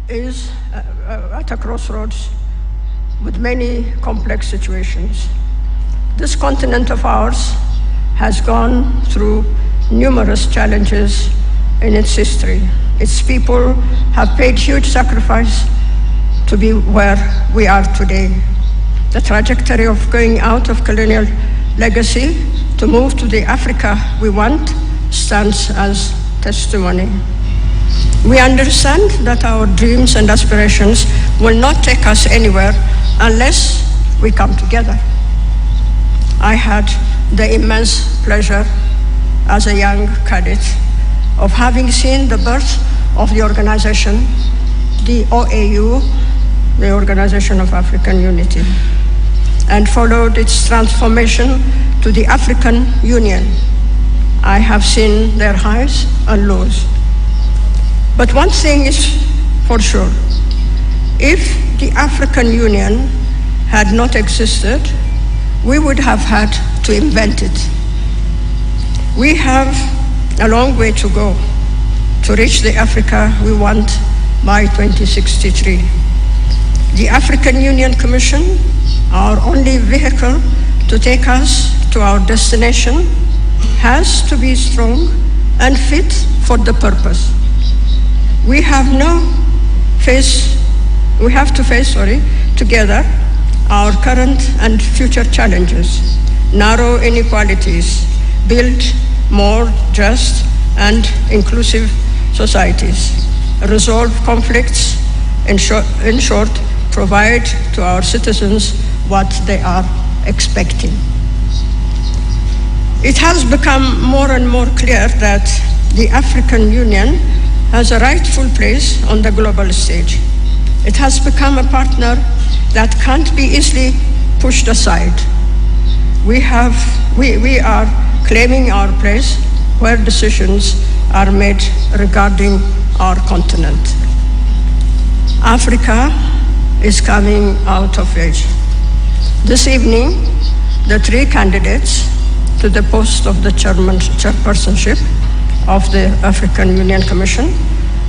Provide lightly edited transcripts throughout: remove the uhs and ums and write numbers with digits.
is at a crossroads with many complex situations. This continent of ours has gone through numerous challenges in its history. Its people have paid huge sacrifice to be where we are today. The trajectory of going out of colonial legacy to move to the Africa we want stands as testimony. We understand that our dreams and aspirations will not take us anywhere unless we come together. I had the immense pleasure as a young cadet of having seen the birth of the organization, the OAU, the Organization of African Unity, and followed its transformation to the African Union. I have seen their highs and lows. But one thing is for sure, if the African Union had not existed, we would have had to invent it. We have a long way to go to reach the Africa we want by 2063. The African Union Commission, our only vehicle to take us to our destination, has to be strong and fit for the purpose. We have to face together our current and future challenges, narrow inequalities, build more just and inclusive societies, resolve conflicts, in short, provide to our citizens what they are expecting. It has become more and more clear that the African Union has a rightful place on the global stage. It has become a partner that can't be easily pushed aside. We are claiming our place where decisions are made regarding our continent. Africa is coming out of age. This evening, the three candidates to the post of the chairpersonship of the African Union Commission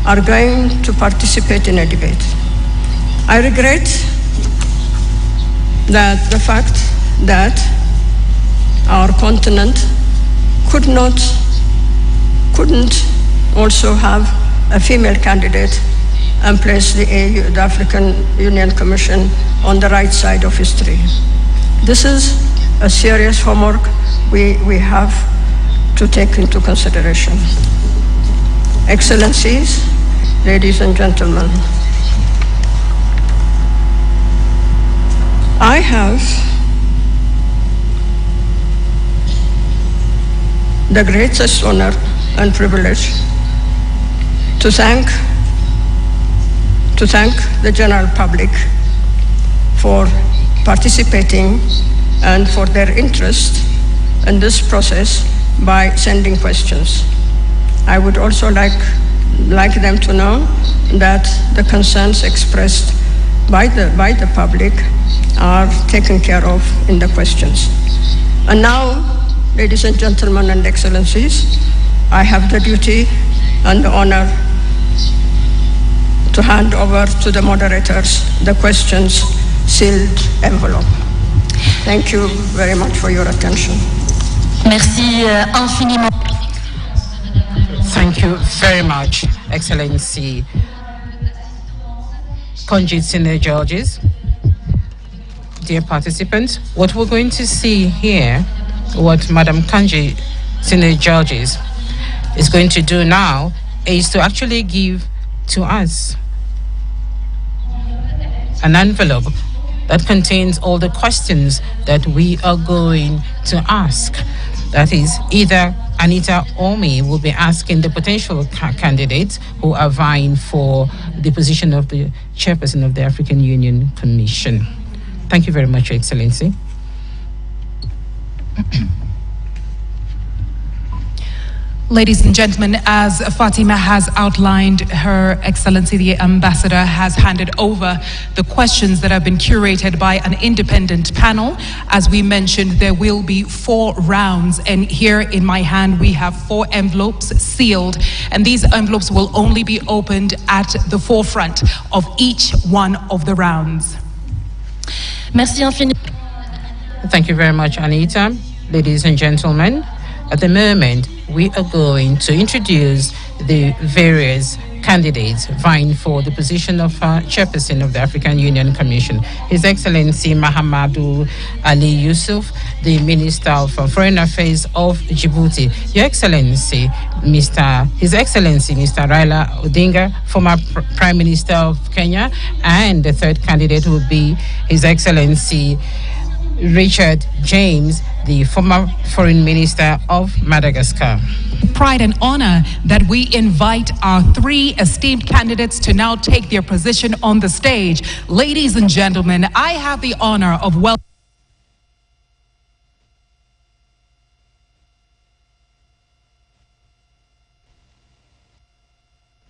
are going to participate in a debate. I regret that the fact that our continent couldn't also have a female candidate and place the African Union Commission on the right side of history. This is a serious homework we have to take into consideration. Excellencies, ladies and gentlemen, I have the greatest honor and privilege to thank the general public for participating and for their interest in this process by sending questions. I would also like them to know that the concerns expressed by the public are taken care of in the questions. And now, ladies and gentlemen and excellencies, I have the duty and the honor to hand over to the moderators the questions sealed envelope. Thank you very much for your attention. Merci infiniment. Thank you very much, Excellency Conjit Senior Judges. Dear participants, what we're going to see here, what Madam Kanji Senior Judges is going to do now, is to actually give to us an envelope that contains all the questions that we are going to ask. That is, either Anita or me will be asking the potential candidates who are vying for the position of the chairperson of the African Union Commission. Thank you very much, Your Ladies and gentlemen, as Fatima has outlined, Her Excellency the Ambassador has handed over the questions that have been curated by an independent panel. As we mentioned, there will be 4 rounds, and here in my hand we have 4 envelopes sealed, and these envelopes will only be opened at the forefront of each one of the rounds. Merci infiniment. Thank you very much, Anita. Ladies and gentlemen, at the moment, we are going to introduce the various candidates vying for the position of Chairperson of the African Union Commission. His Excellency Mahamoud Ali Youssouf, the Minister of Foreign Affairs of Djibouti. Your Excellency, His Excellency Mr. Raila Odinga, former Prime Minister of Kenya, and the third candidate will be His Excellency Richard James, the former Foreign Minister of Madagascar. Pride and honor that we invite our 3 esteemed candidates to now take their position on the stage. Ladies and gentlemen, I have the honor of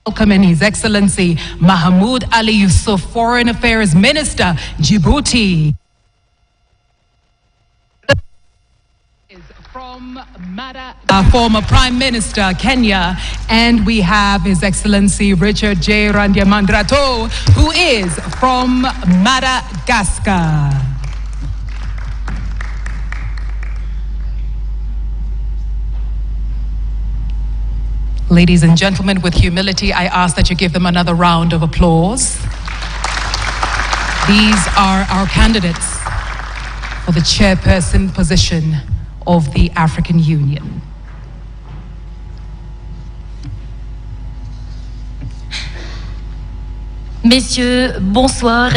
welcoming His Excellency Mahamoud Ali Youssouf, Foreign Affairs Minister, Djibouti. From former Prime Minister, Kenya, and we have His Excellency Richard J. Randriamandrato, who is from Madagascar. Ladies and gentlemen, with humility, I ask that you give them another round of applause. These are our candidates for the chairperson position of the African Union. Messieurs, bonsoir.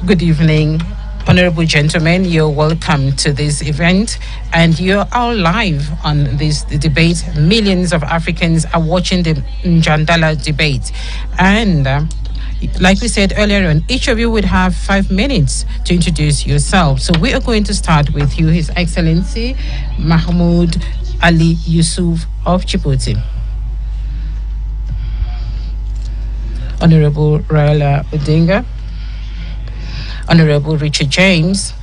Good evening, honorable gentlemen. You're welcome to this event, and you're all live on this debate. Millions of Africans are watching the Njandala debate, and like we said earlier on, each of you would have 5 minutes to introduce yourself. So we are going to start with you, His Excellency Mahamoud Ali Youssouf of Djibouti. Honorable Raila Odinga, Honorable Richard James,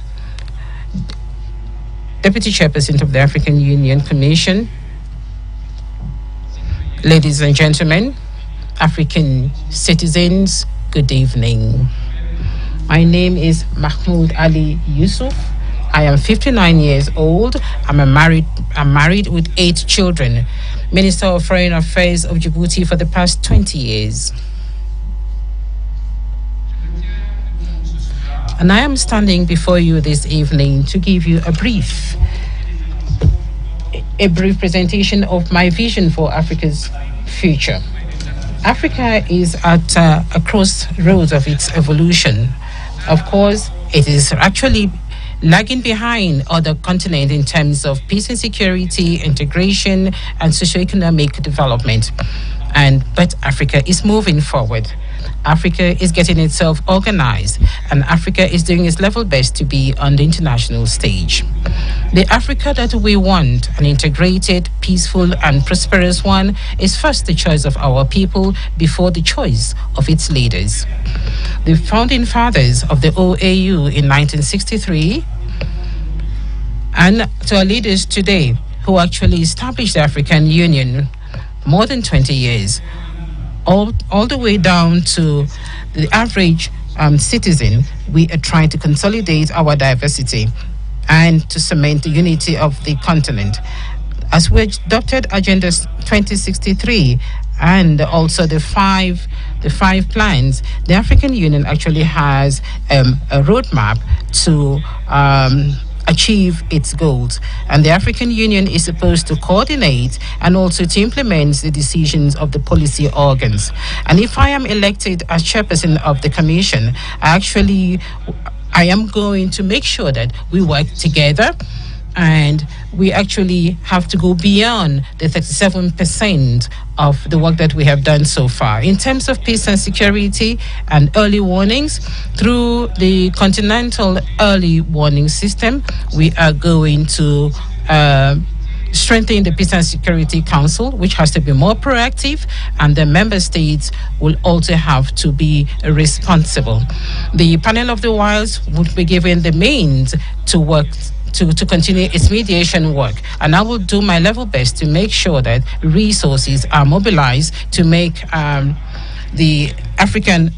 Deputy Chairperson of the African Union Commission. Ladies and gentlemen, African citizens, good evening. My name is Mahamoud Ali Youssouf. I am 59 years old. I'm married with 8 children. Minister of Foreign Affairs of Djibouti for the past 20 years. And I am standing before you this evening to give you a brief presentation of my vision for Africa's future. Africa is at a crossroads of its evolution. Of course, it is actually lagging behind other continents in terms of peace and security, integration, and socioeconomic development. But Africa is moving forward. Africa is getting itself organized, and Africa is doing its level best to be on the international stage. The Africa that we want, an integrated, peaceful, and prosperous one, is first the choice of our people before the choice of its leaders. The founding fathers of the OAU in 1963 and to our leaders today who actually established the African Union more than 20 years, all the way down to the average citizen, we are trying to consolidate our diversity and to cement the unity of the continent. As we adopted Agenda 2063 and also the five plans, the African Union actually has a roadmap to achieve its goals, and the African Union is supposed to coordinate and also to implement the decisions of the policy organs. And if I am elected as chairperson of the commission, I am going to make sure that we work together, and we actually have to go beyond the 37% of the work that we have done so far. In terms of peace and security and early warnings, through the continental early warning system, we are going to strengthening the Peace and Security Council, which has to be more proactive, and the member states will also have to be responsible. The panel of the wilds would be given the means to work to continue its mediation work, and I will do my level best to make sure that resources are mobilized to make the African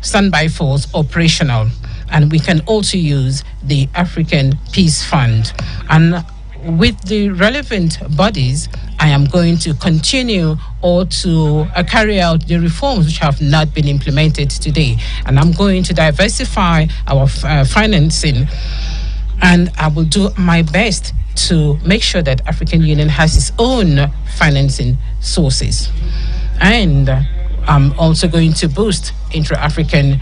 Standby Force operational, and we can also use the African Peace Fund. And with the relevant bodies, I am going to continue or to carry out the reforms which have not been implemented today. And I'm going to diversify our financing, and I will do my best to make sure that African Union has its own financing sources. And I'm also going to boost intra-African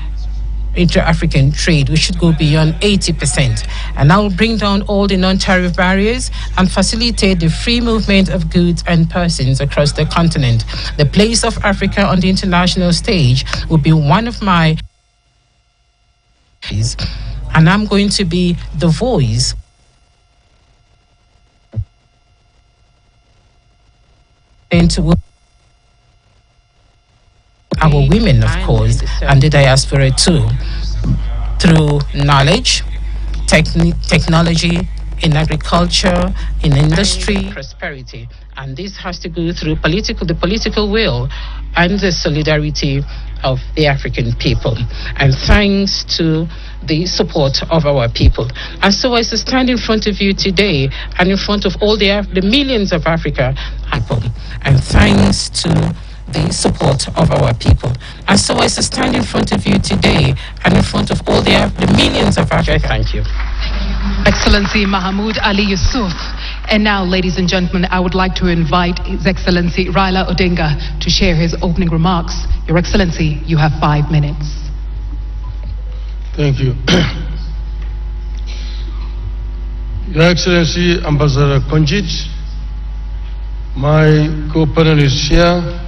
trade, which should go beyond 80%. And I will bring down all the non-tariff barriers and facilitate the free movement of goods and persons across the continent. The place of Africa on the international stage will be one of my... And I'm going to be the voice into our women, of course, and the diaspora too, through knowledge, technology, in agriculture, in industry, prosperity. And this has to go through the political will and the solidarity of the African people. And thanks to the support of our people. And so as I stand in front of you today and in front of all the millions of Africa people, and thanks to the support of our people. And so as I stand in front of you today and in front of all the millions of Africa, thank you. Excellency Mahamoud Ali Youssouf. And now, ladies and gentlemen, I would like to invite His Excellency Raila Odinga to share his opening remarks. Your Excellency, you have 5 minutes. Thank you. Your Excellency Ambassador Konjit, my co-panelist here,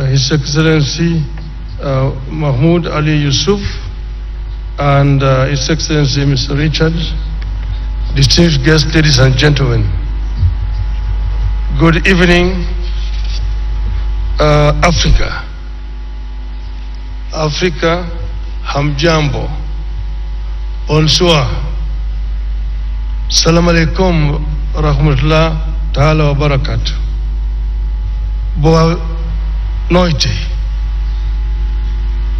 His Excellency Mahamoud Ali Youssouf, and His Excellency Mr. Richard, distinguished guests, ladies and gentlemen. Good evening, Africa. Africa, hamjambo, bonsoir. Salam alaikum rahmatullah ta'ala wa barakatuh. Boa noite.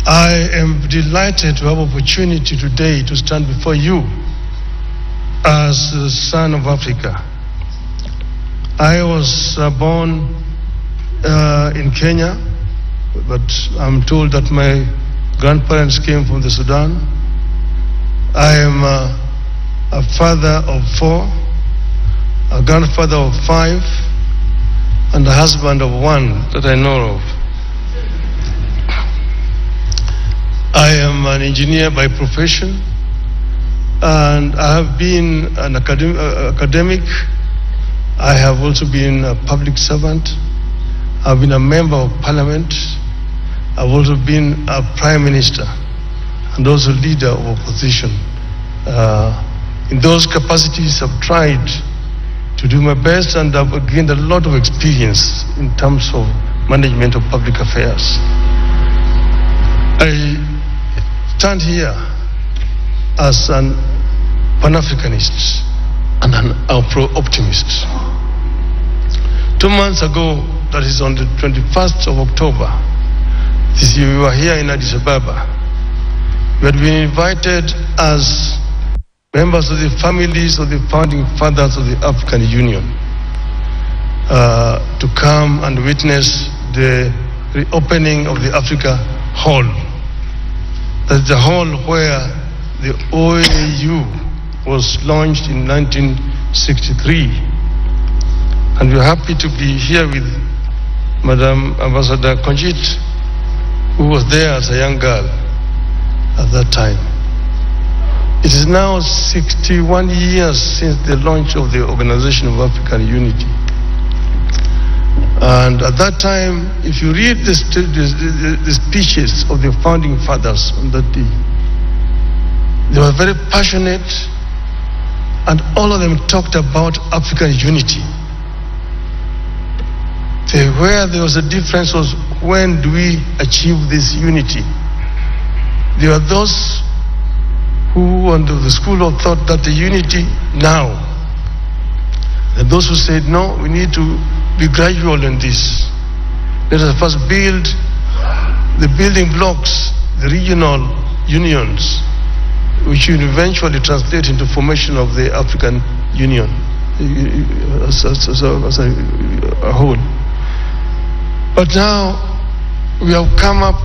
I am delighted to have opportunity today to stand before you as the son of Africa. I was born in Kenya, but I'm told that my grandparents came from the Sudan. I am a father of 4, a grandfather of 5, and a husband of 1 that I know of. I am an engineer by profession, and I have been an academic. I have also been a public servant. I've been a member of parliament. I've also been a prime minister and also leader of opposition. In those capacities, I've tried to do my best, and I've gained a lot of experience in terms of management of public affairs. I stand here as an Pan-Africanist and an Afro-optimist. 2 months ago, that is on the 21st of October, this year, we were here in Addis Ababa. We had been invited as members of the families of the founding fathers of the African Union to come and witness the reopening of the Africa Hall. That's the hall where the OAU was launched in 1963. And we're happy to be here with Madam Ambassador Konjit, who was there as a young girl at that time. It is now 61 years since the launch of the Organization of African Unity. And at that time, if you read the speeches of the founding fathers on that day, they were very passionate, and all of them talked about African unity. Where there was a difference was when do we achieve this unity. There are those who under the school of thought that the unity now, and those who said no, we need to be gradual in this. Let us first build the building blocks, the regional unions, which will eventually translate into formation of the African Union as a whole. But now we have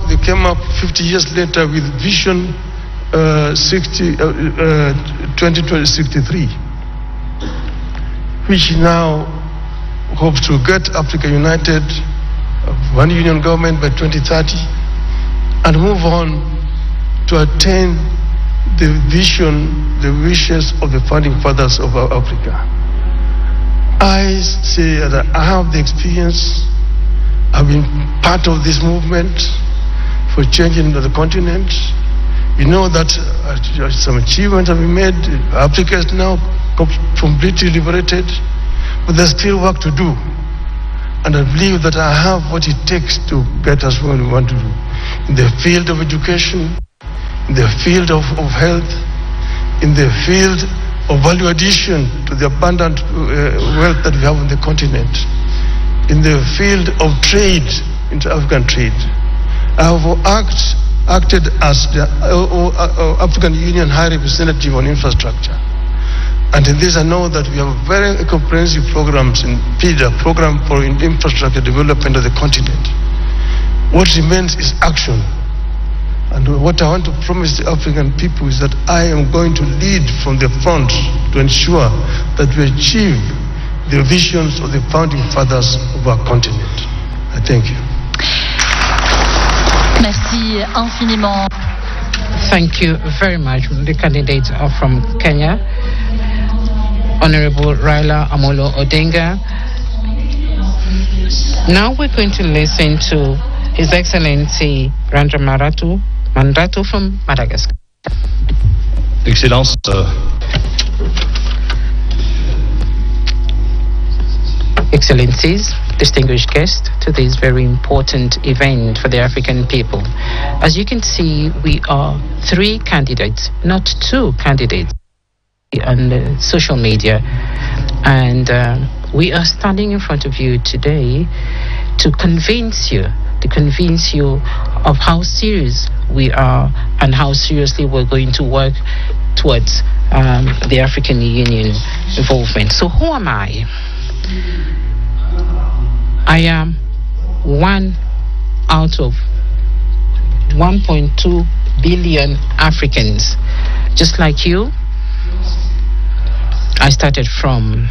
they came up 50 years later with Vision 2063, which now hopes to get Africa united, one union government by 2030, and move on to attain the vision, the wishes of the founding fathers of Africa. I say that I have the experience. I've been part of this movement for changing the continent. You know that some achievements have been made. Africa is now completely liberated, but there's still work to do. And I believe that I have what it takes to get us where we want to do. In the field of education, in the field of health, in the field of value addition to the abundant wealth that we have on the continent, in the field of trade, inter-African trade. I have acted as the African Union High Representative on infrastructure. And in this I know that we have very comprehensive programs in PIDA, Program for Infrastructure Development of the continent. What remains is action. And what I want to promise the African people is that I am going to lead from the front to ensure that we achieve the visions of the founding fathers of our continent. I thank you. Merci infiniment. Thank you very much. The candidate from Kenya, Honorable Raila Odinga. Now we're going to listen to His Excellency Randriamandrato from Madagascar. Excellence. Excellencies, distinguished guests to this very important event for the African people. As you can see, we are 3 candidates, not 2 candidates on social media. And we are standing in front of you today to convince you of how serious we are and how seriously we're going to work towards the African Union involvement. So who am I? I am one out of 1.2 billion Africans. Just like you, I started from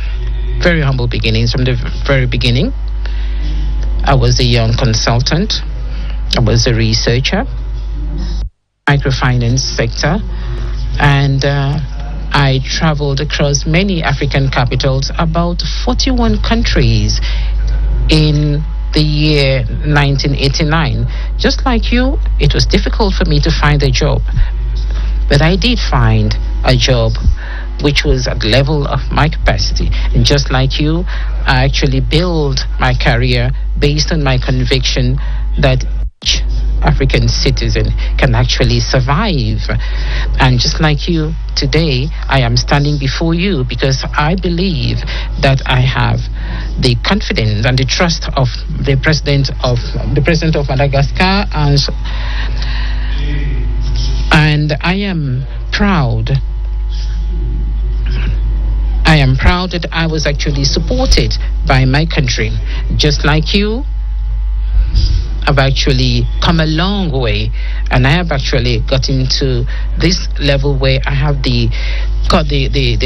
very humble beginnings, from the very beginning. I was a young consultant. I was a researcher, microfinance sector, and I traveled across many African capitals, about 41 countries in the year 1989. Just like you, it was difficult for me to find a job, but I did find a job which was at the level of my capacity. And just like you, I actually built my career based on my conviction that each African citizen can actually survive. And just like you, today I am standing before you because I believe that I have the confidence and the trust of the president of Madagascar, and I am proud. I am proud that I was actually supported by my country. Just like you, I've actually come a long way, and I have actually gotten to this level where I have the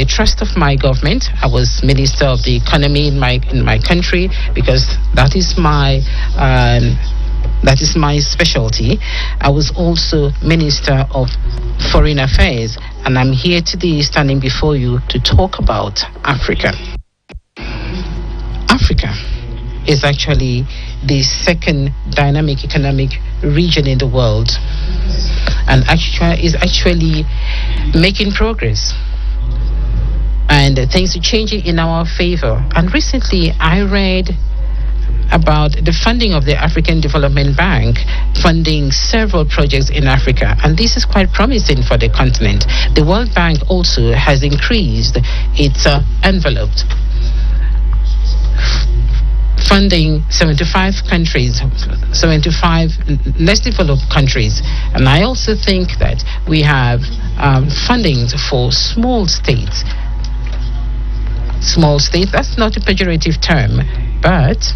trust of my government. I was Minister of the Economy in my country because that is my specialty. I was also Minister of Foreign Affairs, and I'm here today standing before you to talk about Africa. Africa is actually the second dynamic economic region in the world, and is actually making progress, and things are changing in our favor. And recently I read about the funding of the African Development Bank, funding several projects in Africa, and this is quite promising for the continent. The World Bank also has increased its envelope, funding 75 countries, 75 less developed countries. And I also think that we have funding for small states. Small states, that's not a pejorative term, but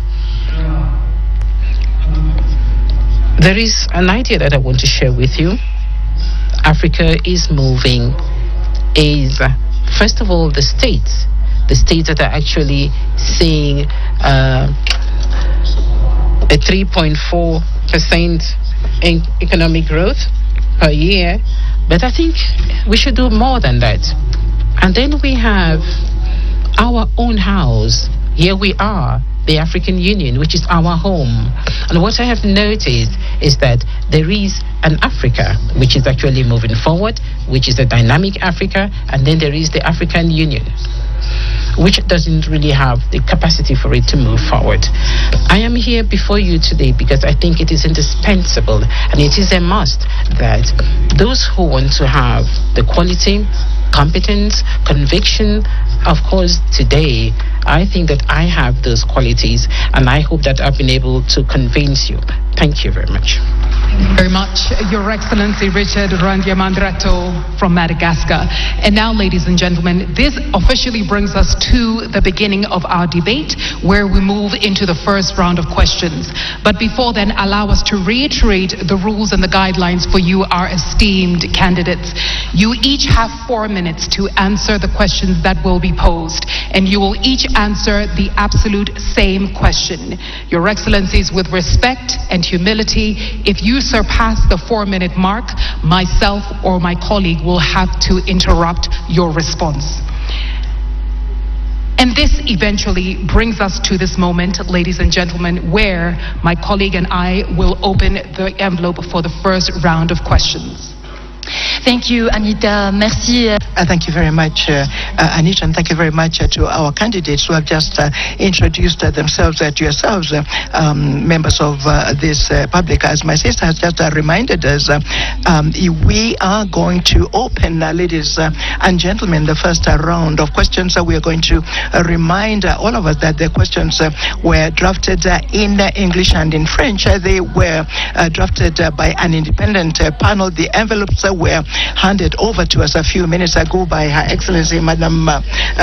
there is an idea that I want to share with you. Africa is moving, first of all, the states that are actually seeing a 3.4% in economic growth per year, but I think we should do more than that. And then we have our own house. Here we are, the African Union, which is our home. And what I have noticed is that there is an Africa which is actually moving forward, which is a dynamic Africa, and then there is the African Union, which doesn't really have the capacity for it to move forward. I am here before you today because I think it is indispensable and it is a must that those who want to have the quality, competence, conviction, of course, today, I think that I have those qualities, and I hope that I've been able to convince you. Thank you very much. Thank you very much, Your Excellency Richard Randriamandrato from Madagascar. And now, ladies and gentlemen, this officially brings us to the beginning of our debate, where we move into the first round of questions. But before then, allow us to reiterate the rules and the guidelines for you, our esteemed candidates. You each have 4 minutes to answer the questions that will be posed, and you will each answer the absolute same question. Your Excellencies, with respect and humility, if you surpass the 4-minute mark, myself or my colleague will have to interrupt your response. And this eventually brings us to this moment, ladies and gentlemen, where my colleague and I will open the envelope for the first round of questions. Thank you, Anita. Merci. Thank you very much, Anita, and thank you very much to our candidates who have just introduced themselves to yourselves, members of this public. As my sister has just reminded us, we are going to open, ladies and gentlemen, the first round of questions. We are going to remind all of us that the questions were drafted in English and in French. They were drafted by an independent panel. The envelopes were handed over to us a few minutes ago by Her Excellency Madam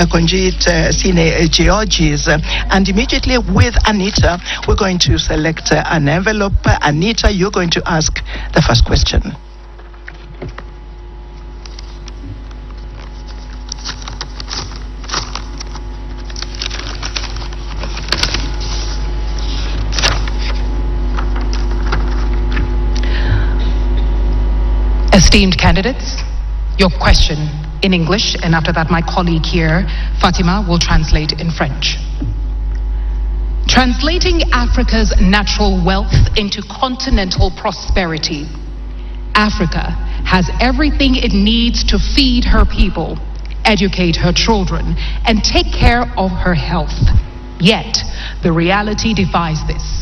Konjit Sine Georges. And immediately with Anita, we're going to select an envelope. Anita, you're going to ask the first question. Esteemed candidates, your question in English, and after that my colleague here, Fatima, will translate in French. Translating Africa's natural wealth into continental prosperity. Africa has everything it needs to feed her people, educate her children, and take care of her health. Yet, the reality defies this.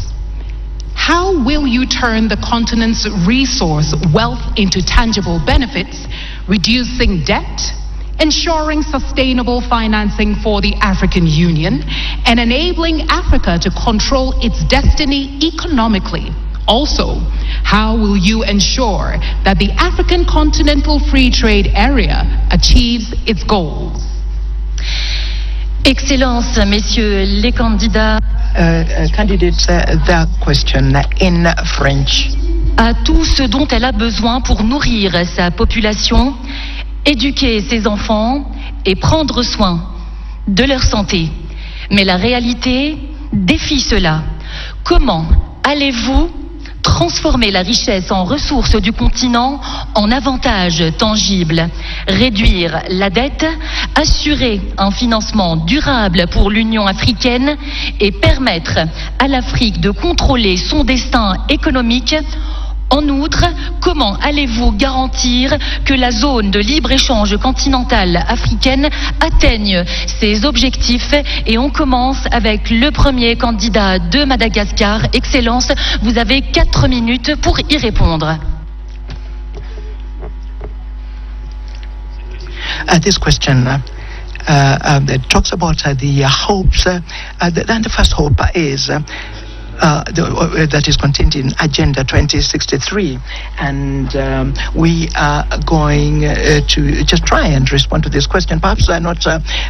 How will you turn the continent's resource wealth into tangible benefits, reducing debt, ensuring sustainable financing for the African Union, and enabling Africa to control its destiny economically? Also, how will you ensure that the African Continental Free Trade Area achieves its goals? Excellences, messieurs les candidats. Candidates, the question in French. À tout ce dont elle a besoin pour nourrir sa population, éduquer ses enfants et prendre soin de leur santé. Mais la réalité défie cela. Comment allez-vous transformer la richesse en ressources du continent en avantages tangibles, réduire la dette, assurer un financement durable pour l'Union africaine et permettre à l'Afrique de contrôler son destin économique En outre, comment allez-vous garantir que la zone de libre-échange continentale africaine atteigne ses objectifs? Et on commence avec le premier candidat de Madagascar. Excellence, vous avez 4 minutes pour y répondre. This question talks about the hopes, and the first hope is that is contained in Agenda 2063, and we are going to just try and respond to this question. Perhaps not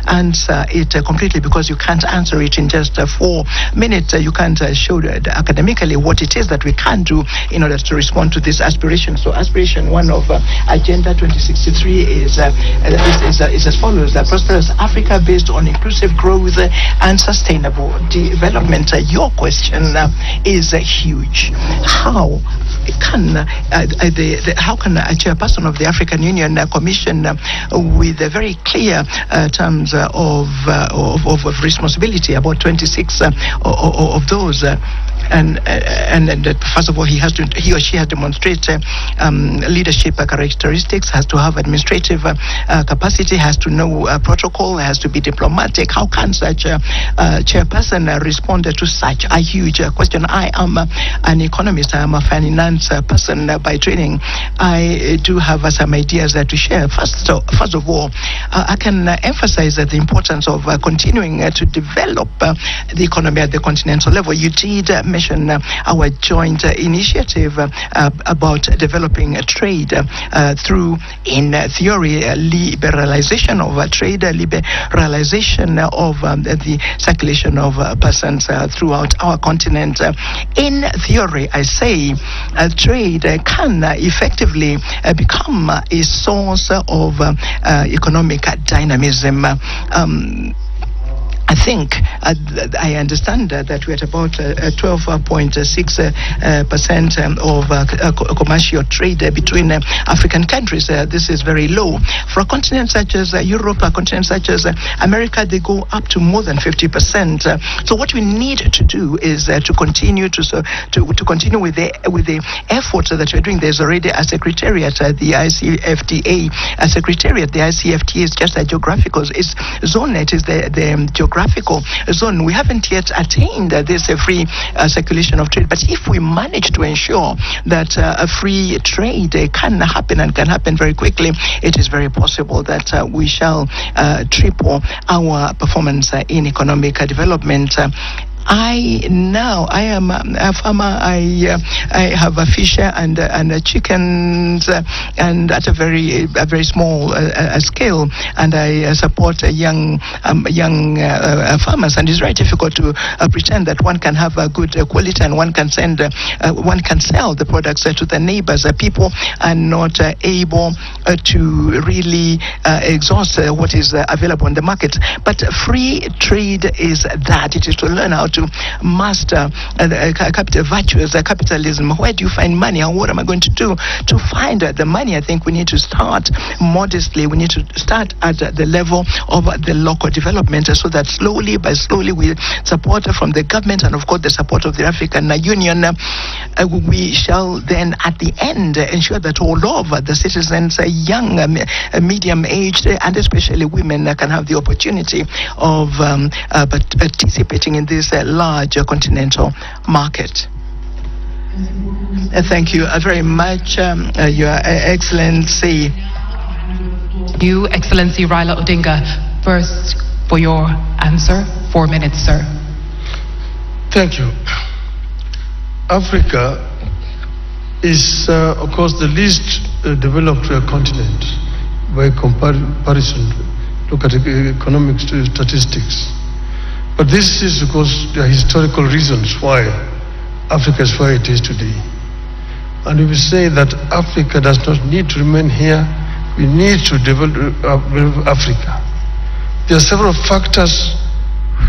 answer it completely, because you can't answer it in just 4 minutes. You can't show academically what it is that we can do in order to respond to this aspiration. So aspiration 1 of Agenda 2063 is as follows: a prosperous Africa based on inclusive growth and sustainable development. Your question is huge. How can a chairperson of the African Union Commission, with a very clear terms of responsibility, about 26 of those, and first of all, he or she has to demonstrate leadership characteristics, has to have administrative capacity, has to know protocol, has to be diplomatic. How can such a chairperson respond to such a huge question? I am an economist. I am a finance person by training. I do have some ideas to share. First of all, I can emphasize the importance of continuing to develop the economy at the continental level. You did mention our joint initiative about developing trade through, in theory, liberalization of trade, liberalization of the circulation of persons throughout our continent. In theory, I say trade can effectively become a source of economic dynamism. I think I understand that we're at about 12.6% of commercial trade between African countries. This is very low. For a continent such as Europe, a continent such as America, they go up to more than 50%. So what we need to do is to continue to continue with the efforts that we're doing. There's already a secretariat, the ICFTA secretariat. The ICFTA is just a geographical zone. It is the geographical zone. We haven't yet attained this free circulation of trade, but if we manage to ensure that a free trade can happen, and can happen very quickly, it is very possible that we shall triple our performance in economic development. I am a farmer. I have a fish and chickens, and at a very small scale, and I support young farmers. And it's very difficult to pretend that one can have a good quality and one can sell the products to the neighbors. People are not able to really exhaust what is available in the market. But free trade is that. It is to learn how to master capital virtues, capitalism. Where do you find money, and what am I going to do to find the money? I think we need to start modestly. We need to start at the level of the local development, so that slowly by slowly, with support from the government and of course the support of the African Union, we shall then at the end ensure that all of the citizens, young, medium-aged, and especially women, can have the opportunity of participating in this large continental market. Thank you very much, Your Excellency. You, Excellency Raila Odinga, first for your answer. 4 minutes, sir. Thank you. Africa is, of course, the least developed continent by comparison. Look at economic statistics. But this is because there are historical reasons why Africa is where it is today. And we say that Africa does not need to remain here. We need to develop Africa. There are several factors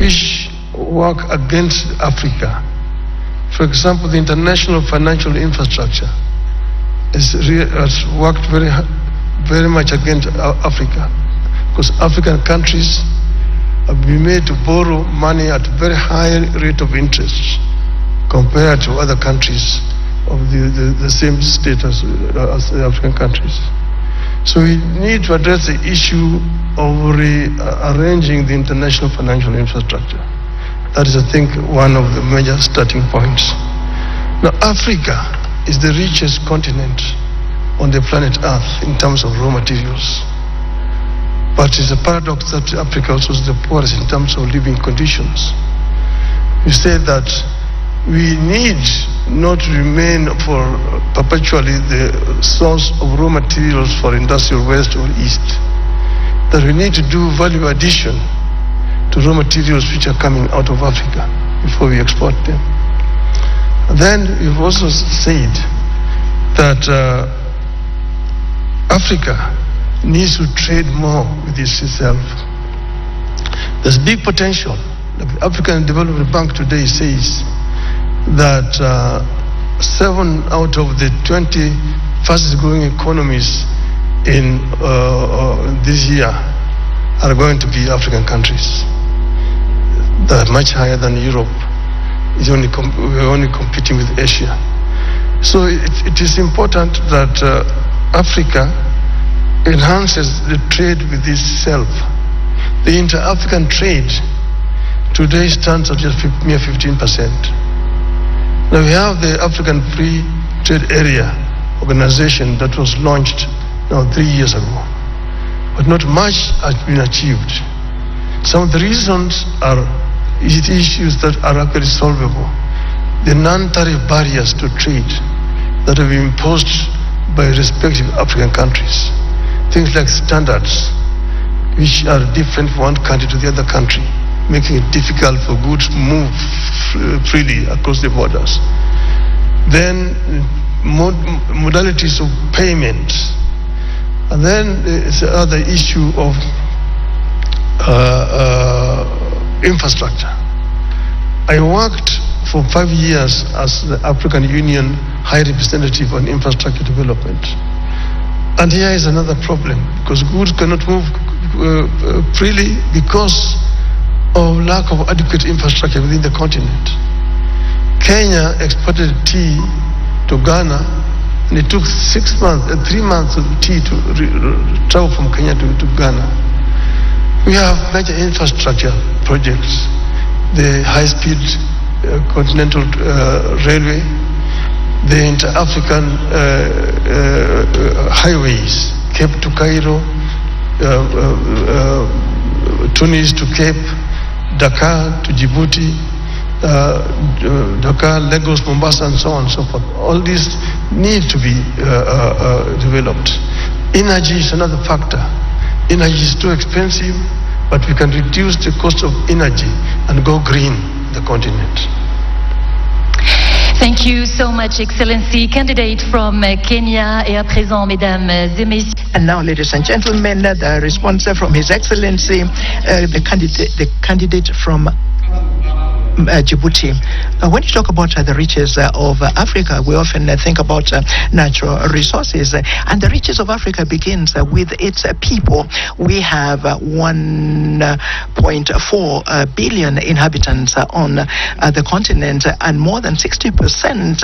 which work against Africa. For example, the international financial infrastructure has worked very much against Africa, because African countries have been made to borrow money at a very high rate of interest compared to other countries of the same status as the African countries. So we need to address the issue of rearranging the international financial infrastructure. That is, I think, one of the major starting points. Now, Africa is the richest continent on the planet Earth in terms of raw materials. But it's a paradox that Africa also is the poorest in terms of living conditions. We say that we need not remain for perpetually the source of raw materials for industrial west or east. That we need to do value addition to raw materials which are coming out of Africa before we export them. And then we've also said that Africa needs to trade more with itself. There's big potential. The African Development Bank today says that 7 out of the 20 fastest growing economies in this year are going to be African countries. They're much higher than Europe. We're only competing with Asia. So it is important that Africa enhances the trade with itself. The inter-African trade today stands at just mere 15%. Now we have the African Free Trade Area organization that was launched now 3 years ago, but not much has been achieved. Some of the reasons are issues that are actually solvable. The non-tariff barriers to trade that have been imposed by respective African countries. Things like standards, which are different from one country to the other country, making it difficult for goods to move freely across the borders. Then modalities of payment. And then there's the other issue of infrastructure. I worked for 5 years as the African Union High Representative on Infrastructure Development. And here is another problem, because goods cannot move freely because of lack of adequate infrastructure within the continent. Kenya exported tea to Ghana, and it took 3 months of tea to travel from Kenya to Ghana. We have major infrastructure projects, the high-speed continental railway, the inter-African highways, Cape to Cairo, Tunis to Cape, Dakar to Djibouti, Dakar, Lagos, Mombasa, and so on and so forth. All these need to be developed. Energy is another factor. Energy is too expensive, but we can reduce the cost of energy and go green the continent. Thank you so much, Excellency. Candidate from Kenya. Et à présent, mesdames et messieurs. And now, ladies and gentlemen, the response from His Excellency, the candidate from Djibouti. When you talk about the riches of Africa, we often think about natural resources, and the riches of Africa begins with its people. We have 1.4 billion inhabitants on the continent, and more than 60%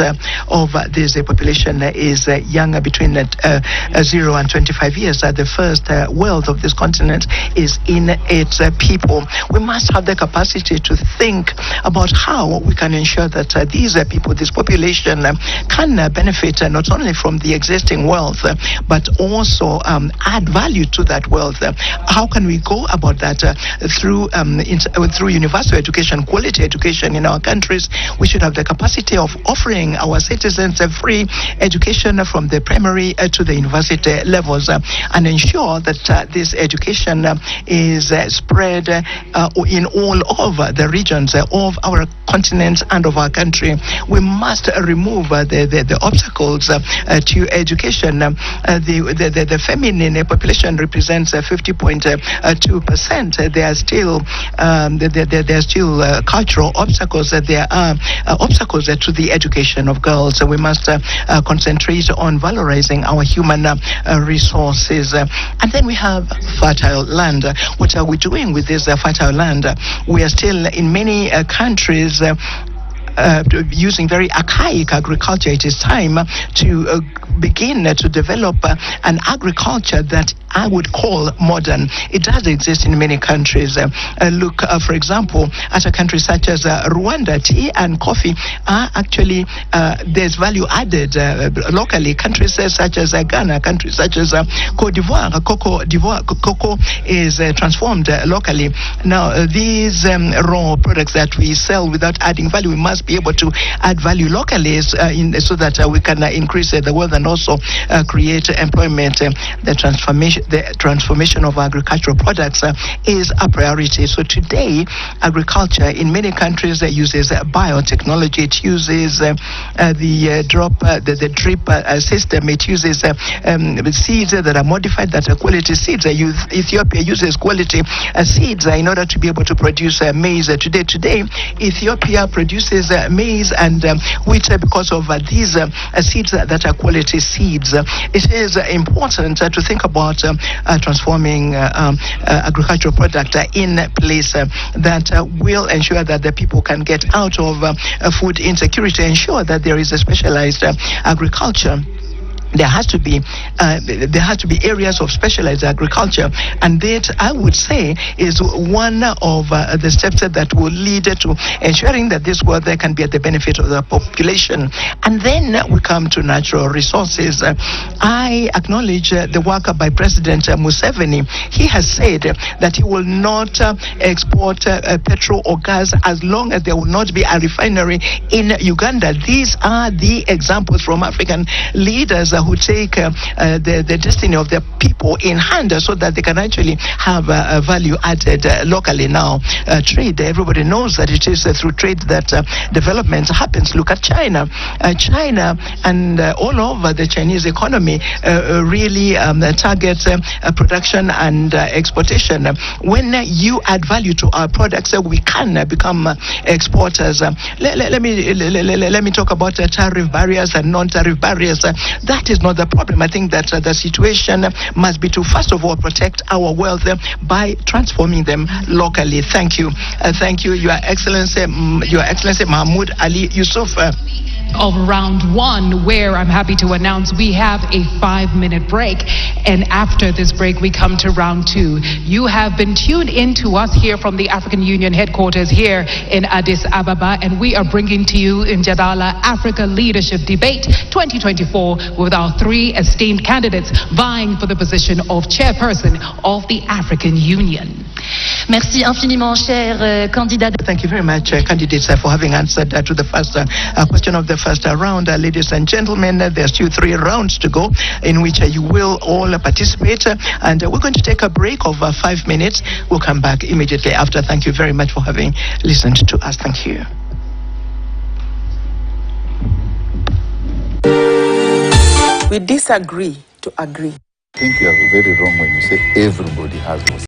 of this population is young between 0 and 25 years. The first wealth of this continent is in its people. We must have the capacity to think about how we can ensure that these people, this population, can benefit not only from the existing wealth, but also add value to that wealth. How can we go about that? Through universal education, quality education in our countries. We should have the capacity of offering our citizens a free education from the primary to the university levels, and ensure that this education is spread in all over the regions of our continent and of our country. We must remove the obstacles to education. The feminine population represents 50.2%. There are still cultural obstacles. There are obstacles to the education of girls. We must concentrate on valorizing our human resources. And then we have fertile land. What are we doing with this fertile land? We are still in many countries using very archaic agriculture. It is time to begin to develop an agriculture that I would call modern. It does exist in many countries. Look, for example, at a country such as Rwanda, tea and coffee are actually, there's value added locally. Countries such as Ghana, countries such as Cote d'Ivoire, cocoa is transformed locally. Now, these raw products that we sell without adding value, we must be able to add value locally so that we can increase the wealth and also create employment. The transformation of agricultural products is a priority. So today, agriculture in many countries uses biotechnology. It uses the drip system. It uses seeds that are modified, that are quality seeds. Ethiopia uses quality seeds in order to be able to produce maize. Today, Ethiopia produces maize and wheat because of these seeds that are quality seeds. It is important to think about transforming agricultural product in place that will ensure that the people can get out of food insecurity, ensure that there is a specialized agriculture. There has to be areas of specialized agriculture, and that, I would say, is one of the steps that will lead to ensuring that this world there can be at the benefit of the population. And then we come to natural resources. I acknowledge the work by President Museveni. He has said that he will not export petrol or gas as long as there will not be a refinery in Uganda. These are the examples from African leaders who take the destiny of their people in hand so that they can actually have value added locally. Now, trade, everybody knows that it is through trade that development happens. Look at China. China and all over the Chinese economy really target production and exportation. When you add value to our products, we can become exporters. Let me talk about tariff barriers and non-tariff barriers. That is not the problem. I think that the situation must be to, first of all, protect our wealth by transforming them locally. Thank you. Thank you, Your Excellency Mahamoud Ali Youssouf. Of round one, where I'm happy to announce we have a 5-minute break, and after this break we come to round two. You have been tuned in to us here from the African Union headquarters here in Addis Ababa, and we are bringing to you Njadala Africa Leadership Debate 2024 with our 3 esteemed candidates vying for the position of chairperson of the African Union. Merci infiniment, cher candidat. Thank you very much, candidates, for having answered to the first question of the first round. Ladies and gentlemen, there's still 3 rounds to go in which you will all participate, and we're going to take a break of 5 minutes. We'll come back immediately after. Thank you very much for having listened to us. Thank you. We disagree to agree. I think you are very wrong when you say everybody has voice.